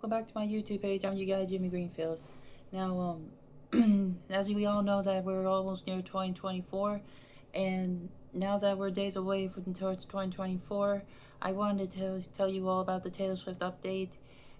welcome back to my YouTube page. I'm your guy, Jimmy Greenfield. Now, as we all know that we're almost near 2024, and now that we're days away from towards 2024, I wanted to tell you all about the Taylor Swift update.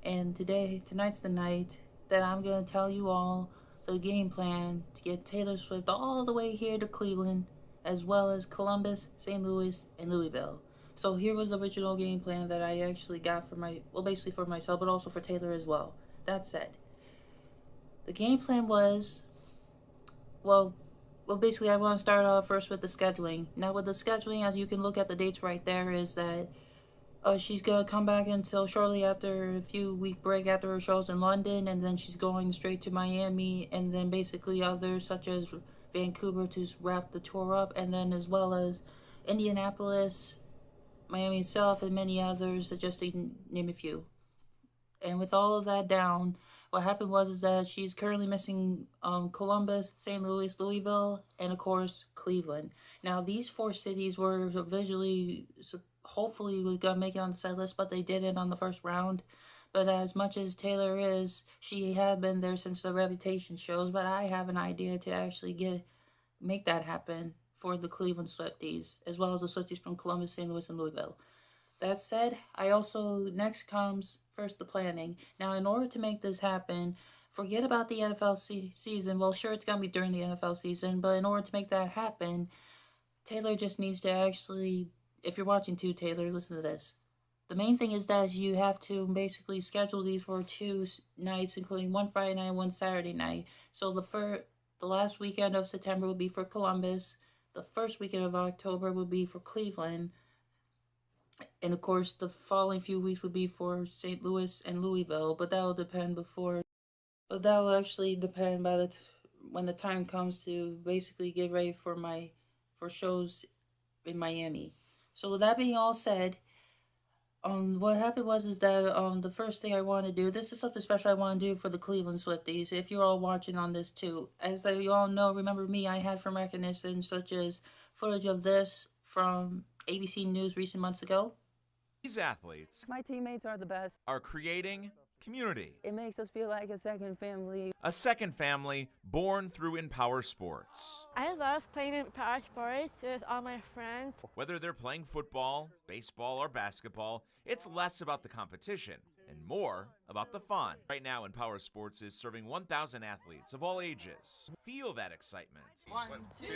And tonight's the night that I'm gonna tell you all the game plan to get Taylor Swift all the way here to Cleveland, as well as Columbus, St. Louis, and Louisville. So here was the original game plan that I actually got for basically for myself, but also for Taylor as well. That said, the game plan was, basically I want to start off first with the scheduling. Now with the scheduling, as you can look at the dates right there, is that she's gonna come back until shortly after a few week break after her shows in London, and then she's going straight to Miami, and then basically others such as Vancouver to wrap the tour up, and then as well as Indianapolis, Miami itself, and many others, just to name a few. And with all of that down, what happened was that she's currently missing Columbus, St. Louis, Louisville, and of course Cleveland. Now these four cities were visually, hopefully was gonna make it on the set list, but they didn't on the first round. But as much as Taylor is, she had been there since the Reputation shows. But I have an idea to actually make that happen for the Cleveland Swifties, as well as the Swifties from Columbus, St. Louis, and Louisville. That said, next comes first the planning. Now, in order to make this happen, forget about the NFL season. Well, sure, it's going to be during the NFL season, but in order to make that happen, Taylor just needs to actually, if you're watching too, Taylor, listen to this. The main thing is that you have to basically schedule these for 2 nights, including one Friday night and one Saturday night. So the last weekend of September will be for Columbus. The first weekend of October will be for Cleveland. And of course, the following few weeks would be for St. Louis and Louisville. But that will actually depend when the time comes to basically get ready for shows in Miami. So with that being all said, what happened was that the first thing I want to do, this is something special I want to do for the Cleveland Swifties, if you're all watching on this too. As you all know, remember me, I had from recognition such as footage of this from ABC News recent months ago. These athletes, my teammates are the best, are creating community. It makes us feel like a second family. A second family born through Empower Sports. I love playing Empower Sports with all my friends. Whether they're playing football, baseball, or basketball, it's less about the competition and more about the fun. Right now, Empower Sports is serving 1,000 athletes of all ages. Feel that excitement. 1, 2,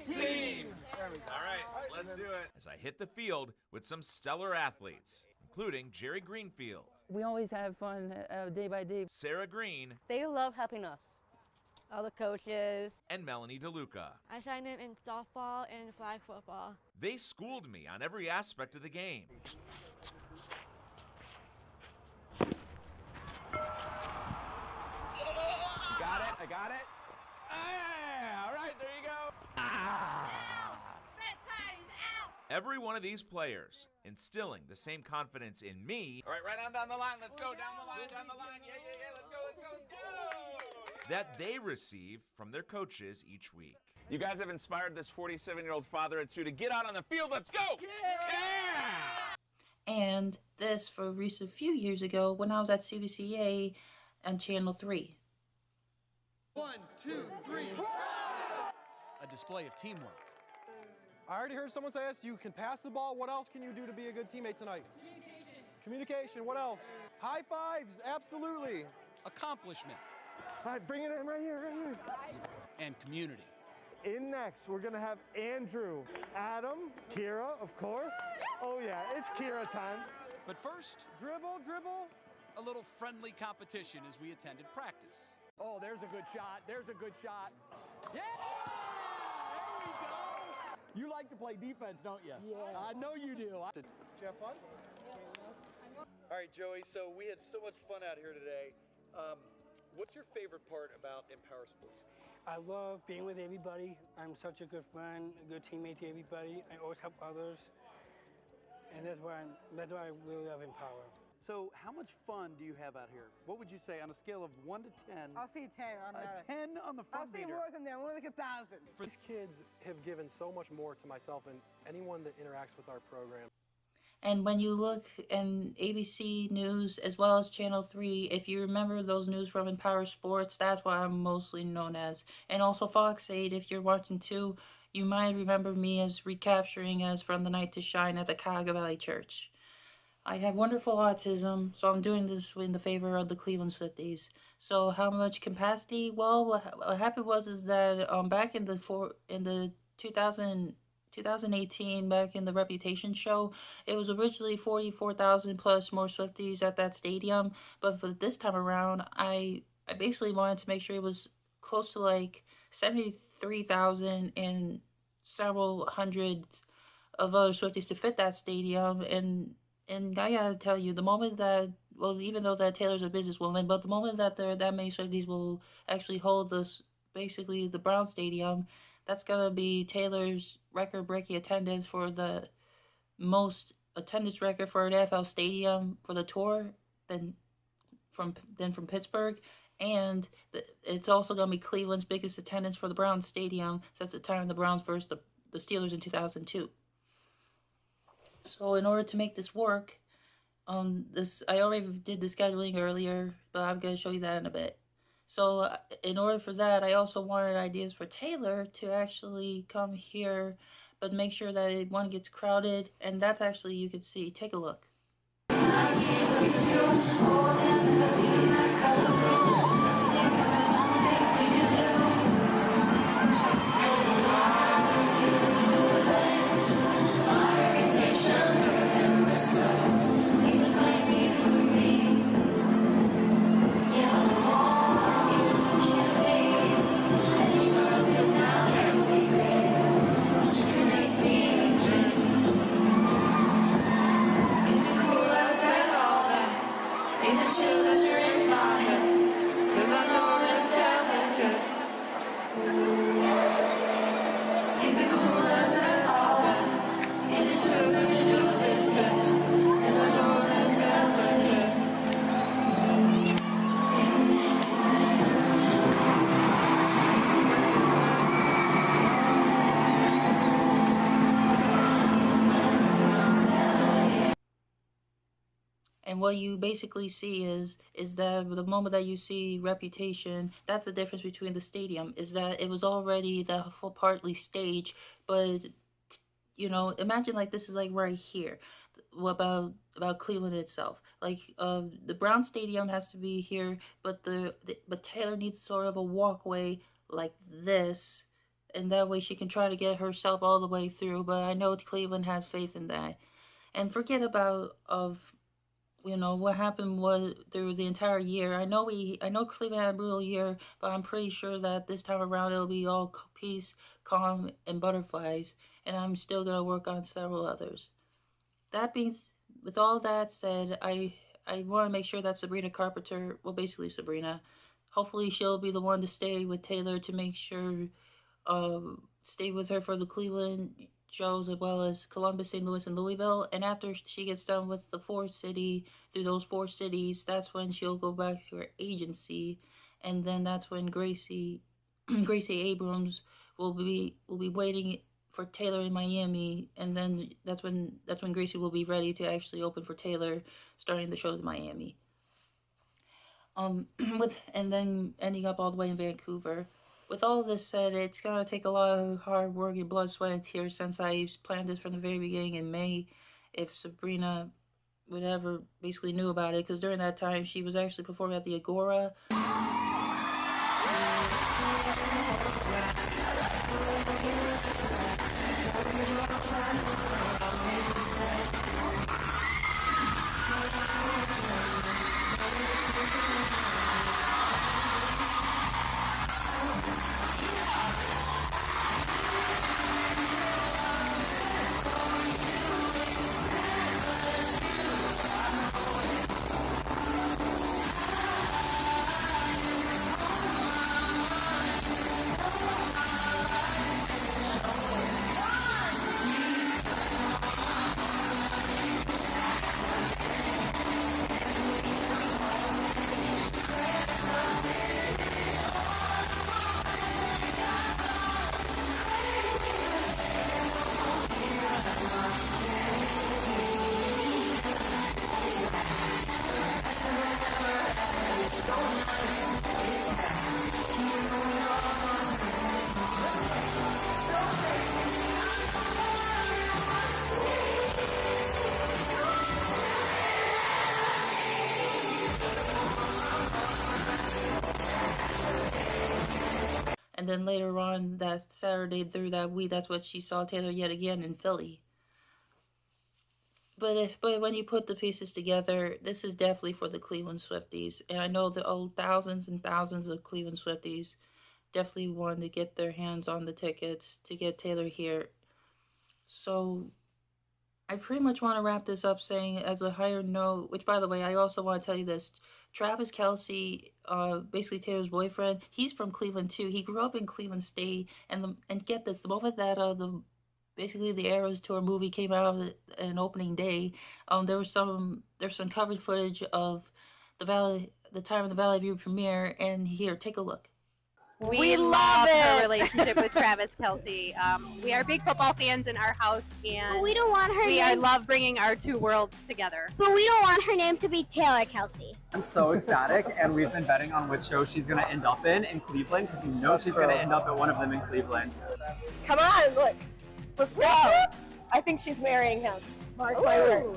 3, team! All right, let's do it. As I hit the field with some stellar athletes, including Jerry Greenfield. We always have fun day by day. Sarah Green. They love helping us. All the coaches. And Melanie DeLuca. I shine in softball and flag football. They schooled me on every aspect of the game. I got it. Ah, all right, there you go. Every one of these players instilling the same confidence in me. All right, right on down the line. Let's go down the line. Yeah. Let's go. That they receive from their coaches each week. You guys have inspired this 47-year-old father at Sioux to get out on the field. Let's go. Yeah. And this for a recent few years ago when I was at CBCA on Channel 3. 1, 2, 3. A display of teamwork. I already heard someone say this. You can pass the ball. What else can you do to be a good teammate tonight? Communication. What else? High fives. Absolutely. Accomplishment. All right, bring it in right here. And community. In next, we're going to have Andrew, Adam, Kira, of course. Oh, yeah, it's Kira time. But first, Dribble. a little friendly competition as we attended practice. Oh, there's a good shot. Yeah! There we go! You like to play defense, don't you? Yeah. I know you do. Did you have fun? All right, Joey, so we had so much fun out here today. What's your favorite part about Empower Sports? I love being with everybody. I'm such a good friend, a good teammate to everybody. I always help others. And that's why I really love Empower. So how much fun do you have out here? What would you say on a scale of 1 to 10? I'll say 10 on that. 10 on the fun meter. I'll say more than that, more like 1,000. These kids have given so much more to myself and anyone that interacts with our program. And when you look in ABC News as well as Channel 3, if you remember those news from Empower Sports, that's what I'm mostly known as. And also Fox 8, if you're watching too, you might remember me as recapturing as From the Night to Shine at the Cuyahoga Valley Church. I have wonderful autism, so I'm doing this in the favor of the Cleveland Swifties. So how much capacity? Well, what happened was is that back in the 2018, back in the Reputation show, it was originally 44,000 plus more Swifties at that stadium. But for this time around, I basically wanted to make sure it was close to like 73,000 and several hundreds of other Swifties to fit that stadium. And I gotta tell you, the moment that, well, even though that Taylor's a businesswoman, but the moment that there that many Swifties will actually hold this, basically the Brown Stadium, that's gonna be Taylor's record-breaking attendance for the most attendance record for an NFL stadium for the tour, than from Pittsburgh, and it's also gonna be Cleveland's biggest attendance for the Browns Stadium since the time the Browns versus the Steelers in 2002. So in order to make this work, I already did the scheduling earlier, but I'm going to show you that in a bit. So in order for that, I also wanted ideas for Taylor to actually come here, but make sure that one gets crowded, and that's actually, you can see, take a look. And what you basically see is that the moment that you see Reputation, that's the difference between the stadium, is that it was already the full partly staged, but, you know, imagine like this is like right here. What about Cleveland itself? Like, the Brown Stadium has to be here, but but Taylor needs sort of a walkway like this, and that way she can try to get herself all the way through, but I know Cleveland has faith in that. And forget about, you know, what happened was through the entire year. I know Cleveland had a brutal year, but I'm pretty sure that this time around it'll be all peace, calm, and butterflies, and I'm still gonna work on several others. With all that said, I want to make sure that Sabrina Carpenter, well, basically Sabrina, hopefully she'll be the one to stay with Taylor to make sure, stay with her for the Cleveland shows as well as Columbus, St. Louis, and Louisville. And after she gets done with through those four cities, that's when she'll go back to her agency, and then that's when Gracie Abrams will be waiting for Taylor in Miami, and then that's when Gracie will be ready to actually open for Taylor, starting the shows in Miami. And then ending up all the way in Vancouver. With all this said, it's gonna take a lot of hard work and blood, sweat, and tears since I planned this from the very beginning in May. If Sabrina would ever basically knew about it, because during that time she was actually performing at the Agora. then later on that Saturday through that week, that's what she saw Taylor yet again in Philly. But when you put the pieces together, this is definitely for the Cleveland Swifties. And I know the thousands and thousands of Cleveland Swifties definitely want to get their hands on the tickets to get Taylor here. So I pretty much want to wrap this up saying, as a higher note, which by the way, I also want to tell you this, Travis Kelce, basically Taylor's boyfriend, he's from Cleveland too. He grew up in Cleveland State, and get this, the moment that basically the Eras Tour movie came out on opening day, there's some covered footage of the time of the Valley View premiere, and here, take a look. We love her relationship with Travis Kelce. We are big football fans in our house, and but we don't want her I love bringing our two worlds together. But we don't want her name to be Taylor Kelce. I'm so ecstatic, and we've been betting on which show she's going to end up in Cleveland, because we know she's going to end up at one of them in Cleveland. Come on, look. Let's go. I think she's marrying him. Mark my word.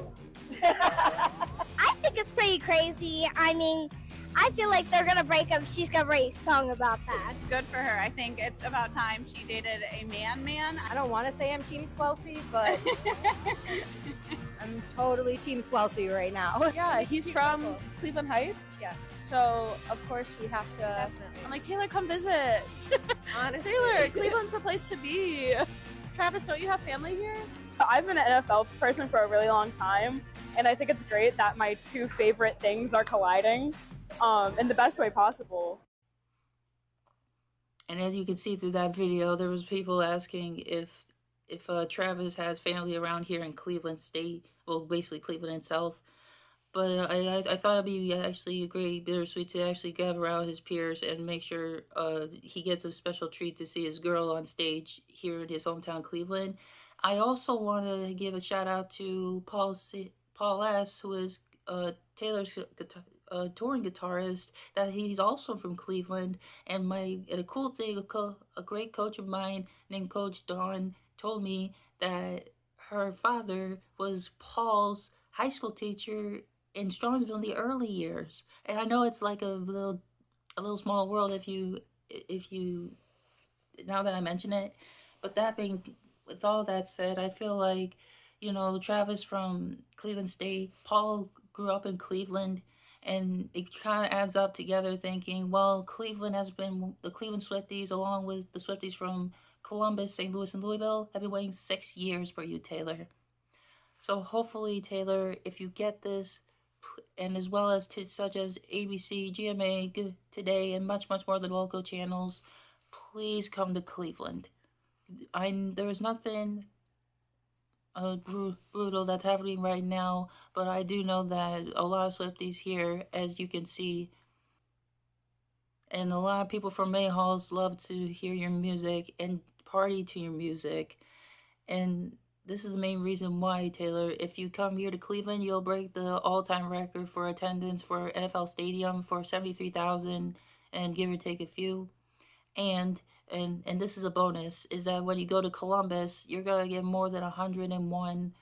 I think it's pretty crazy. I mean, I feel like they're going to break up. She's going to write a song about that. Good for her. I think it's about time she dated a man. I don't want to say I'm Team Swelsey, but I'm totally Team Swelsey right now. Yeah, he's from Cleveland Heights. Yeah. So, of course, we have to... Definitely. I'm like, Taylor, come visit. Honestly. Taylor, Cleveland's the place to be. Travis, don't you have family here? I've been an NFL person for a really long time, and I think it's great that my two favorite things are colliding in the best way possible. And as you can see through that video, there was people asking if Travis has family around here in Cleveland State, well, basically Cleveland itself. But I thought it'd be actually a great bittersweet to actually gather around his peers and make sure he gets a special treat to see his girl on stage here in his hometown, Cleveland. I also want to give a shout out to Paul S., who is Taylor's touring guitarist. That he's also from Cleveland. And a cool thing, a great coach of mine named Coach Dawn told me that her father was Paul's high school teacher in Strongsville in the early years. And I know it's like a little small world if you now that I mention it. But with all that said, I feel like, Travis from Cleveland State, Paul grew up in Cleveland, and it kind of adds up together thinking, well, Cleveland has been, the Cleveland Swifties, along with the Swifties from Columbus, St. Louis, and Louisville, have been waiting 6 years for you, Taylor. So hopefully, Taylor, if you get this, and as well as such as ABC, GMA, Good Today, and much, much more of the local channels, please come to Cleveland. There is nothing brutal that's happening right now, but I do know that a lot of Swifties here, as you can see, and a lot of people from Mayhalls love to hear your music and party to your music. And this is the main reason why, Taylor, if you come here to Cleveland, you'll break the all-time record for attendance for NFL Stadium for 73,000 and give or take a few. And this is a bonus, is that when you go to Columbus, you're going to get more than 101,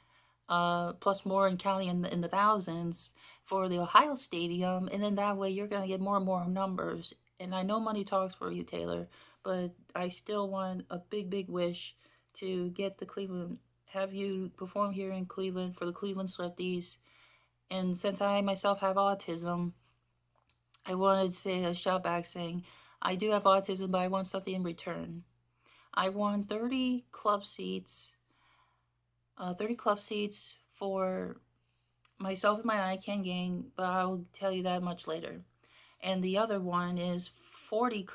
plus more and counting in the thousands for the Ohio Stadium. And then that way you're going to get more and more numbers. And I know money talks for you, Taylor, but I still want a big, big wish to get the Cleveland, have you perform here in Cleveland for the Cleveland Swifties. And since I myself have autism, I wanted to say a shout back saying, I do have autism, but I want something in return. I want 30 club seats for myself and my ICANN gang, but I'll tell you that much later. And the other one is 40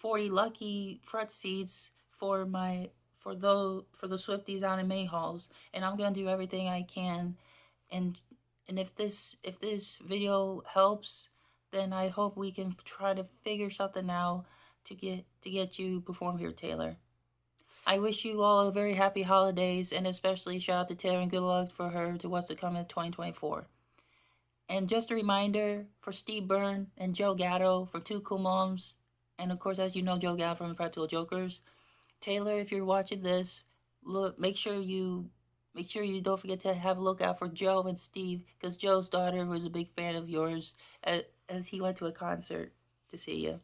lucky front seats for the Swifties out in Mayhalls, and I'm gonna do everything I can. And if this video helps, then I hope we can try to figure something out to get you perform here, Taylor. I wish you all a very happy holidays, and especially shout out to Taylor and good luck for her to what's to come in 2024. And just a reminder for Steve Byrne and Joe Gatto from Two Cool Moms, and of course, as you know, Joe Gatto from the Practical Jokers. Taylor, if you're watching this, make sure you don't forget to have a look out for Joe and Steve, because Joe's daughter was a big fan of yours as he went to a concert to see you.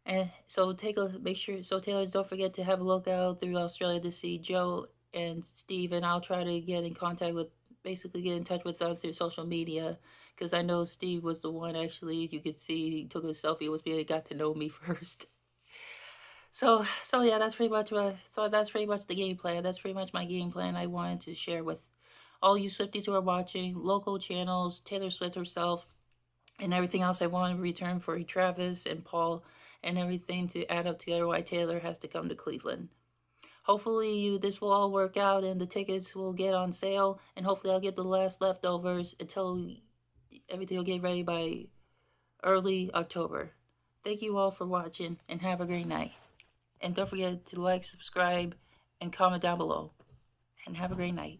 And so Taylors, don't forget to have a look out through Australia to see Joe and Steve, and I'll try to get in touch with them through social media, because I know Steve was the one, actually, you could see he took a selfie with me and got to know me first. So yeah, that's pretty much the game plan. That's pretty much my game plan I wanted to share with all you Swifties who are watching, local channels, Taylor Swift herself, and everything else I want in return for Travis and Paul, and everything to add up together why Taylor has to come to Cleveland. Hopefully this will all work out and the tickets will get on sale, and hopefully I'll get the last leftovers until everything will get ready by early October. Thank you all for watching, and have a great night. And don't forget to like, subscribe, and comment down below. And have a great night.